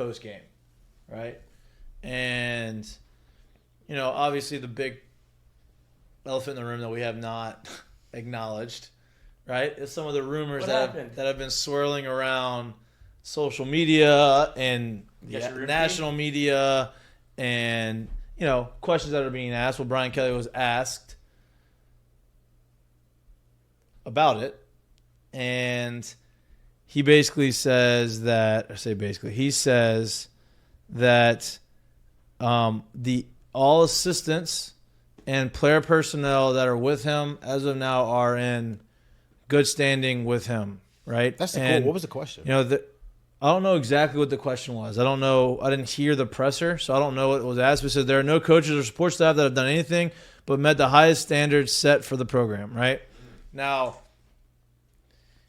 post game, right? And obviously the big elephant in the room that we have not acknowledged, right, is some of the rumors that have been swirling around social media and national media, and questions that are being asked. Well, Brian Kelly was asked about it, and he basically says that, all assistants and player personnel that are with him as of now are in good standing with him, right? That's cool. What was the question? I don't know exactly what the question was. I don't know. I didn't hear the presser, so I don't know what was asked. But it said there are no coaches or support staff that have done anything but met the highest standards set for the program, right? Now,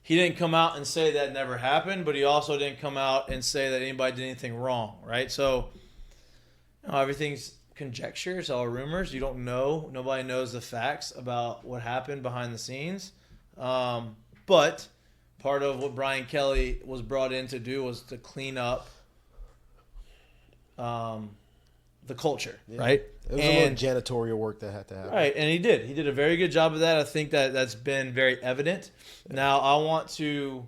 he didn't come out and say that never happened, but he also didn't come out and say that anybody did anything wrong, right? So everything's conjecture. It's all rumors. You don't know. Nobody knows the facts about what happened behind the scenes. But part of what Brian Kelly was brought in to do was to clean up the culture, right? It was a little janitorial work that had to happen. Right, and he did. He did a very good job of that. I think that's been very evident. Now, I want to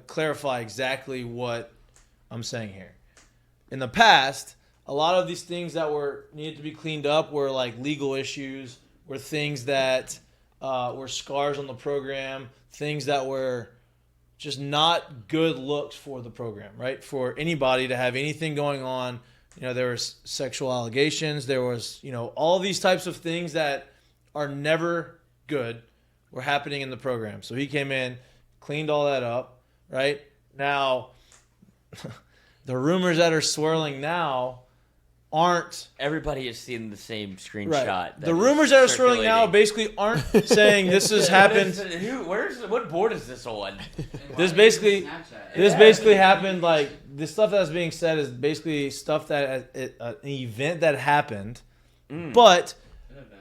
clarify exactly what I'm saying here. In the past, a lot of these things that needed to be cleaned up were like legal issues, were things that were scars on the program, things that were just not good looks for the program, right? For anybody to have anything going on. There was sexual allegations. There was, all these types of things that are never good were happening in the program. So he came in, cleaned all that up, right? Now, the rumors that are swirling now aren't... Everybody has seen the same screenshot. Right. The rumors that are swirling now basically aren't saying this has happened. What board is this on? This basically happened. Like, the stuff that's being said is basically stuff that an event that happened, but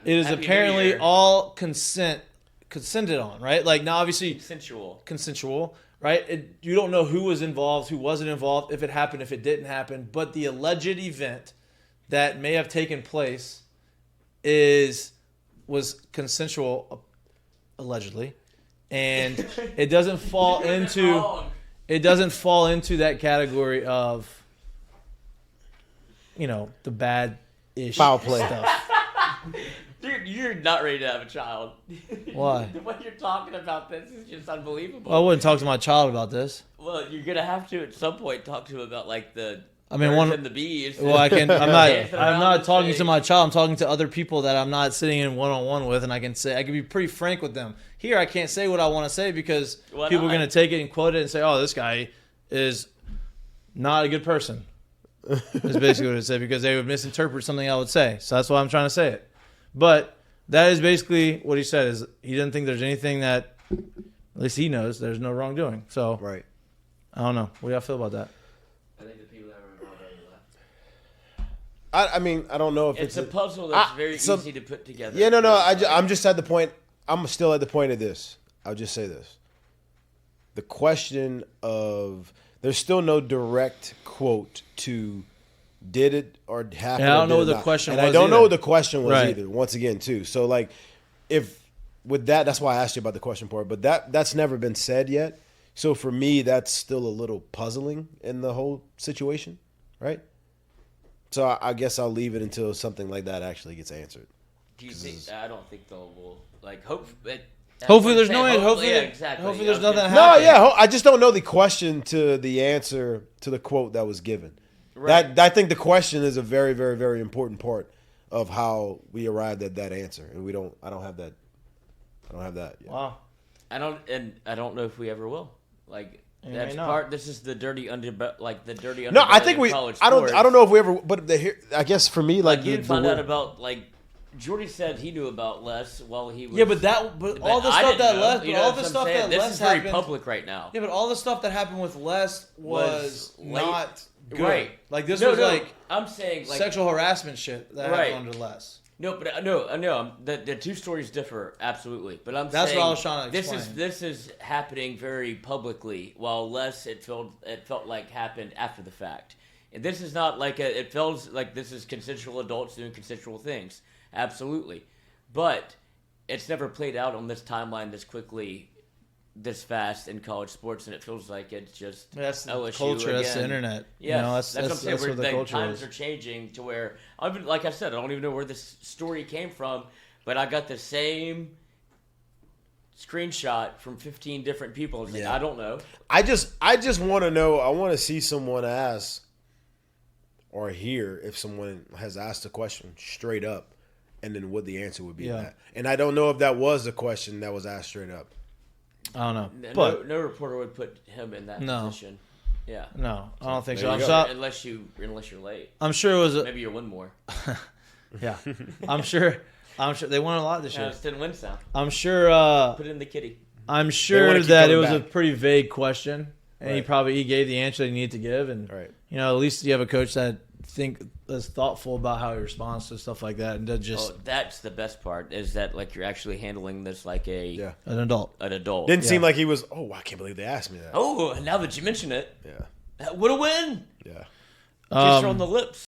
it is apparently all consented on, right? Like, now obviously consensual, right? You don't know who was involved, who wasn't involved, if it happened, if it didn't happen, but the alleged event that may have taken place was consensual, allegedly, and it doesn't fall into that category of the bad-ish foul play stuff. Dude, you're not ready to have a child. Why? The way you're talking about this is just unbelievable. Well, I wouldn't talk to my child about this. Well, you're gonna have to at some point talk to him about like the birds and the bees. Well, I'm not talking to my child. I'm talking to other people that I'm not sitting in one-on-one with, and I can be pretty frank with them. Here, I can't say what I want to say because people are going to take it and quote it and say, "Oh, this guy is not a good person." Is basically what it said, because they would misinterpret something I would say. So that's why I'm trying to say it. But that is basically what he said. Is he didn't think there's anything that, at least he knows, there's no wrongdoing. So right. I don't know. What do y'all feel about that? I think the people that were involved I mean, I don't know if it's a puzzle that's very easy to put together. Yeah, no. I'm just at the point. I'm still at the point of this. I'll just say this. The question of there's still no direct quote to did it or happen. And I don't know what the question was. And I don't know what the question was right. either. Once again, too. So like, if with that's why I asked you about the question part. But that's never been said yet. So for me, that's still a little puzzling in the whole situation, right? So I guess I'll leave it until something like that actually gets answered. Do you think? I don't think they'll hopefully there's no answer. Hopefully, yeah, exactly. Hopefully there's nothing happening. No, yeah. I just don't know the question to the answer to the quote that was given. Right. I think the question is a very, very, very important part of how we arrived at that answer, and I don't have that yet. Wow. I don't know if we ever will. Like that's part. This is the dirty under. No, I think we. I don't know if we ever. But I guess for me, like you found out about Jordy said he knew about Les while he was. Yeah, but all the stuff that Les. But all the stuff that Les happened. This is very public right now. Yeah, but all the stuff that happened with Les was not good. Right. Like this was like I'm saying sexual harassment shit that happened under Les. No, but no. The two stories differ absolutely. But That's saying what I was trying to explain. This is happening very publicly, while less it felt like happened after the fact. And this is not like it feels like this is consensual adults doing consensual things. Absolutely, but it's never played out on this timeline this quickly, this fast in college sports, and it feels like it's just that's the LSU culture. again. That's the internet. Yes, that's what I'm saying. Where what the the culture times is. are changing to where, like I said, I don't even know where this story came from, but I got the same screenshot from 15 different people. I was like, I don't know. I just want to know. I want to see someone ask or hear if someone has asked a question straight up, and then what the answer would be. To that. And I don't know if that was the question that was asked straight up. I don't know, but no reporter would put him in that position. Yeah, no, I don't think so. Unless you're late. I'm sure it was. Maybe you'll win more. Yeah, I'm sure they won a lot this year. It's 10 wins now. I'm sure. Put it in the kitty. I'm sure that it was back. a pretty vague question, and he gave the answer that he needed to give, and at least you have a coach that is thoughtful about how he responds to stuff like that, and does just. Oh, that's the best part is that like you're actually handling this like an adult. Didn't seem like he was. Oh, I can't believe they asked me that. Oh, now that you mention it, yeah, what a win! Yeah, Kiss her on the lips.